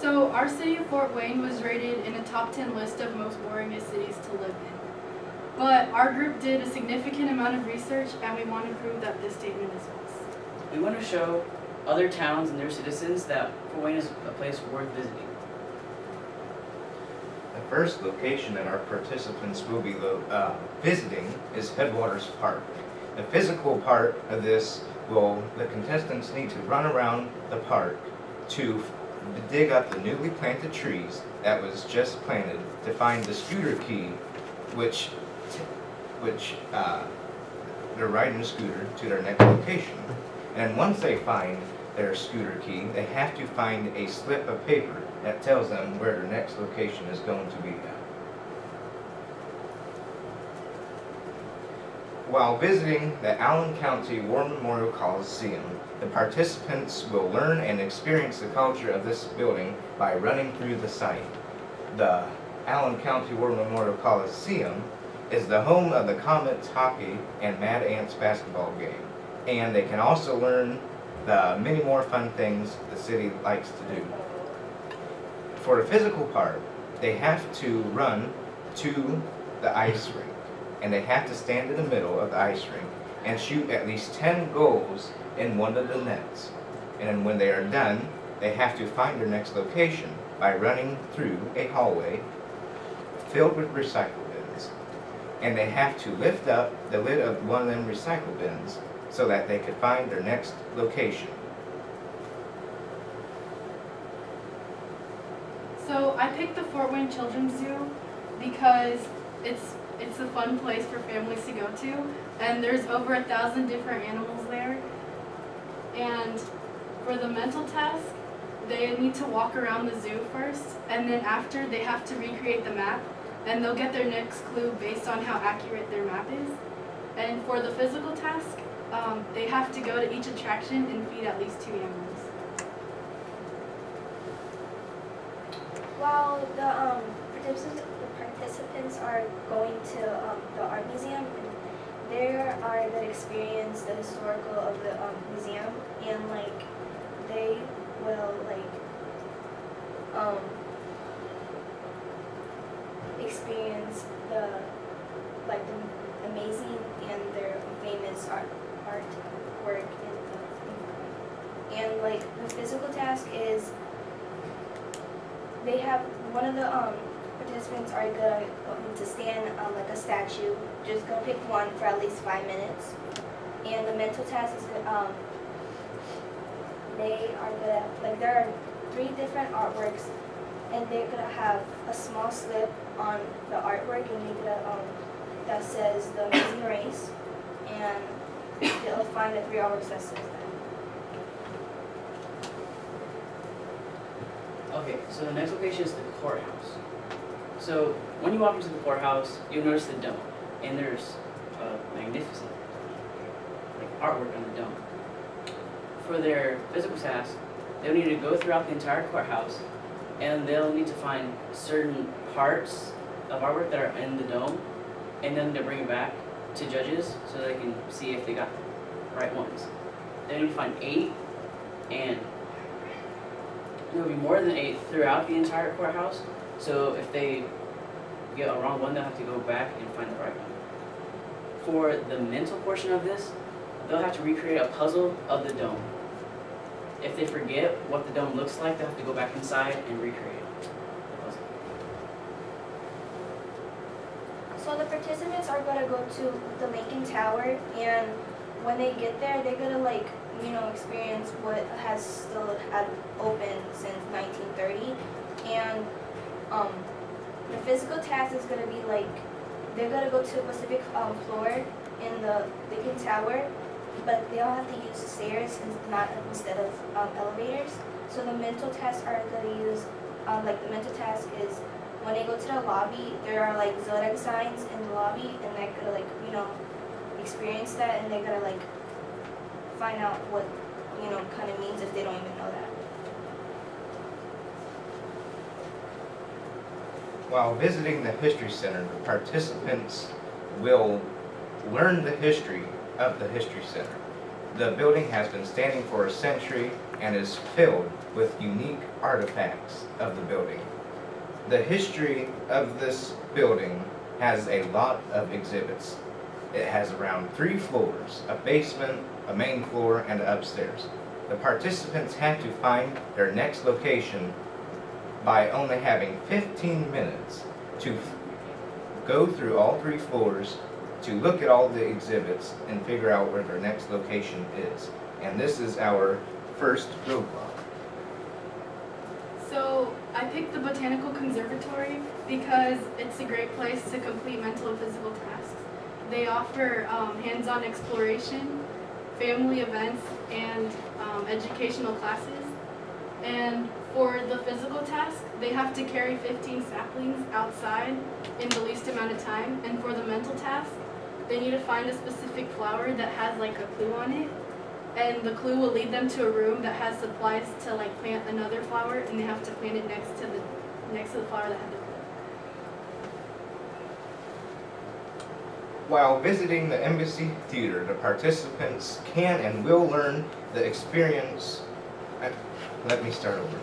So our city of Fort Wayne was rated in a top 10 list of most boringest cities to live in. But our group did a significant amount of research and we want to prove that this statement is false. We want to show other towns and their citizens that Fort Wayne is a place worth visiting. The first location that our participants will be visiting is Headwaters Park. The physical part of this the contestants need to run around the park to dig up the newly planted trees that was just planted to find the scooter key, which they're riding a scooter to their next location. And once they find their scooter key, they have to find a slip of paper that tells them where their next location is going to be at. While visiting the Allen County War Memorial Coliseum, the participants will learn and experience the culture of this building by running through the site. The Allen County War Memorial Coliseum is the home of the Comets hockey and Mad Ants basketball game, and they can also learn the many more fun things the city likes to do. For the physical part, they have to run to the ice rink, and they have to stand in the middle of the ice rink and shoot at least 10 goals in one of the nets. And then when they are done, they have to find their next location by running through a hallway filled with recycle bins. And they have to lift up the lid of one of them recycle bins so that they could find their next location. So I picked the Fort Wayne Children's Zoo because it's a fun place for families to go to, and there's over 1,000 different animals there. And for the mental task, they need to walk around the zoo first, and then after they have to recreate the map, and they'll get their next clue based on how accurate their map is. And for the physical task, they have to go to each attraction and feed at least 2 animals. While the participants are going to the art museum, they are going to experience the historical of the museum, and they will experience the amazing and their famous artwork and the physical task is they have one of the participants are going to stand like a statue, just gonna pick one for at least 5 minutes, and the mental task is they are gonna there are 3 different artworks, and they're gonna have a small slip on the artwork, and they're gonna that says the Amazing Race, and they'll find the 3 artworks that says that. Okay, so the next location is the courthouse. So when you walk into the courthouse, you'll notice the dome, and there's magnificent artwork on the dome. For their physical task, they'll need to go throughout the entire courthouse, and they'll need to find certain parts of artwork that are in the dome, and then they'll bring it back to judges so they can see if they got the right ones. They need to find 8, and there'll be more than 8 throughout the entire courthouse. So if they get a wrong one, they'll have to go back and find the right one. For the mental portion of this, they'll have to recreate a puzzle of the dome. If they forget what the dome looks like, they'll have to go back inside and recreate the puzzle. So the participants are going to go to the Lincoln Tower, and when they get there, they're going to experience what has still had open since 1930, and the physical task is going to be they're going to go to a specific floor in the Lincoln Tower, but they'll have to use the stairs instead of elevators. So the mental tasks are going to use the mental task is when they go to the lobby, there are zodiac signs in the lobby, and they're going to experience that, and they're going to find out what kind of means if they don't even know that. While visiting the History Center, the participants will learn the history of the History Center. The building has been standing for a century and is filled with unique artifacts of the building. The history of this building has a lot of exhibits. It has around 3 floors, a basement, a main floor, and upstairs. The participants have to find their next location by only having 15 minutes to go through all 3 floors, to look at all the exhibits and figure out where their next location is. And this is our first roadblock. So I picked the Botanical Conservatory because it's a great place to complete mental and physical tasks. They offer hands-on exploration, family events, and educational classes. And for the physical task, they have to carry 15 saplings outside in the least amount of time. And for the mental task, they need to find a specific flower that has like a clue on it. And the clue will lead them to a room that has supplies to like plant another flower, and they have to plant it next to the flower that had the clue. While visiting the Embassy Theater, the participants can and will learn the experience. Let me start over.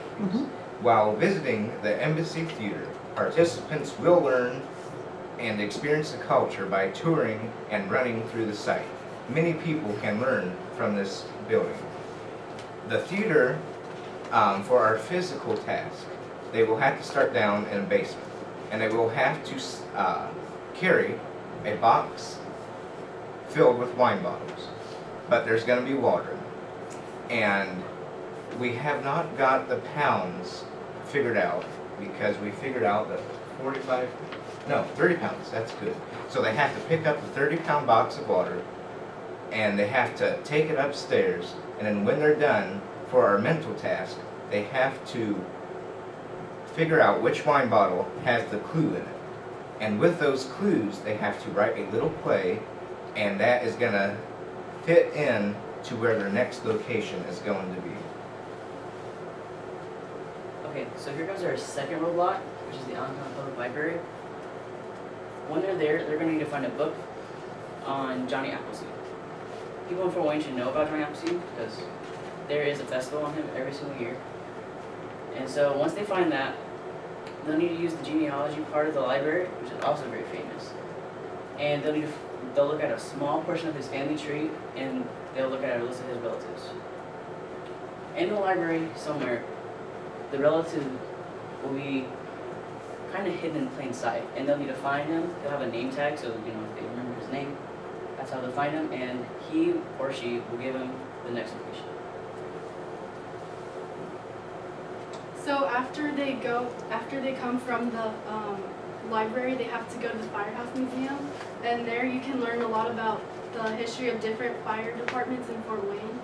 While visiting the Embassy Theater, participants will learn and experience the culture by touring and running through the site. Many people can learn from this building. The theater, for our physical task, they will have to start down in a basement, and they will have to carry a box filled with wine bottles, but there's going to be water. And we have not got the pounds figured out, because we figured out that 30 pounds, that's good. So they have to pick up the 30-pound box of water, and they have to take it upstairs, and then when they're done, for our mental task, they have to figure out which wine bottle has the clue in it. And with those clues, they have to write a little play, and that is going to fit in to where their next location is going to be. Okay, so here goes our second roadblock, which is the Allentown Public Library. When they're there, they're going to need to find a book on Johnny Appleseed. People in Fort Wayne should know about Johnny Appleseed because there is a festival on him every single year. And so once they find that, they'll need to use the genealogy part of the library, which is also very famous. And they'll look at a small portion of his family tree, and they'll look at a list of his relatives. In the library somewhere, the relative will be kind of hidden in plain sight, and they'll need to find him. They'll have a name tag, so if they remember his name, that's how they'll find him, and he or she will give him the next location. So after they come from the library, they have to go to the Firehouse Museum, and there you can learn a lot about the history of different fire departments in Fort Wayne.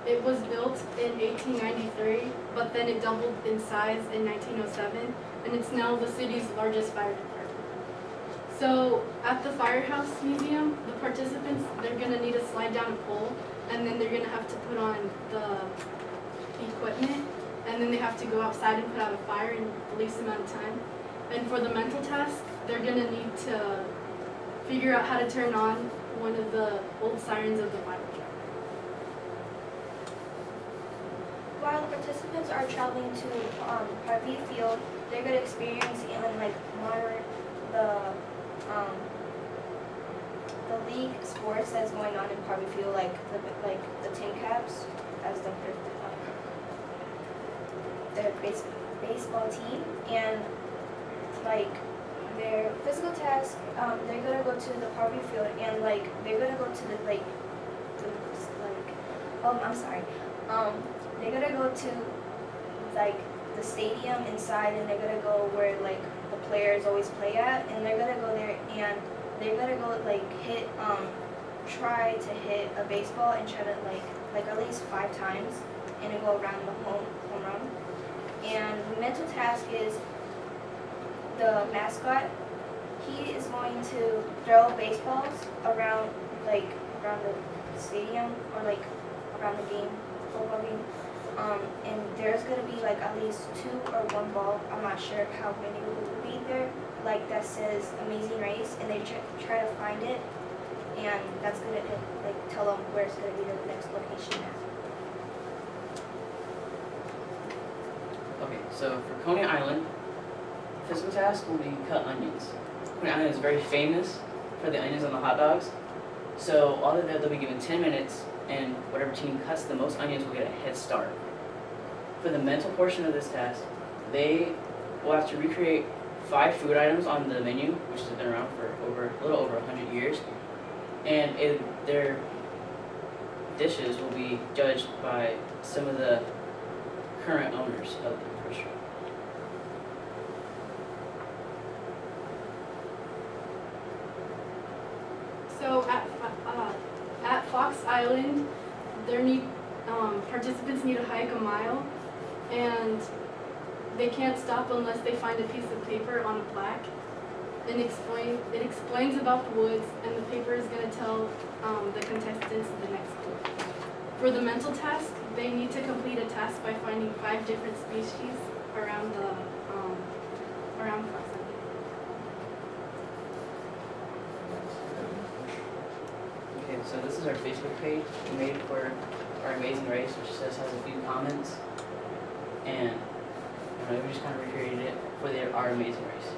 It was built in 1893, but then it doubled in size in 1907, and it's now the city's largest fire department. So at the Firehouse Museum, the participants, they're going to need to slide down a pole, and then they're going to have to put on the equipment, and then they have to go outside and put out a fire in the least amount of time. And for the mental task, they're going to need to figure out how to turn on one of the old sirens of the fire truck. While the participants are traveling to Harvey Field, they're going to experience and monitor the league sports that's going on in Harvey Field, like the Tin Caps as their baseball team, and their physical task. They're going to go to the Harvey Field, and they're going to go to they're gonna go to the stadium inside, and they're gonna go where the players always play at, and they're gonna go there, and they're gonna go try to hit a baseball and try to at least 5 times, and then go around the home run. And the mental task is the mascot. He is going to throw baseballs around the stadium or around the game, football game. And there's gonna be at least 2 or 1 ball. I'm not sure how many will be there. That says "Amazing Race," and they try to find it. and that's gonna like tell them where it's gonna be the next location at. Okay, so for Coney Island, physical task will be cut onions. Coney Island is very famous for the onions on the hot dogs. So all of that, they'll be given 10 minutes, and whatever team cuts the most onions will get a head start. For the mental portion of this task, they will have to recreate 5 food items on the menu, which has been around for a little over 100 years. And their dishes will be judged by some of the current owners of the restaurant. So at Fox Island, participants need to hike a mile, and they can't stop unless they find a piece of paper on a plaque. And it explains about the woods, and the paper is going to tell the contestants the next clue. For the mental task, they need to complete a task by finding 5 different species around Fox Island. Okay, so this is our Facebook page we made for our amazing race, which just has a few comments, and we just kind of recreated it for our amazing race.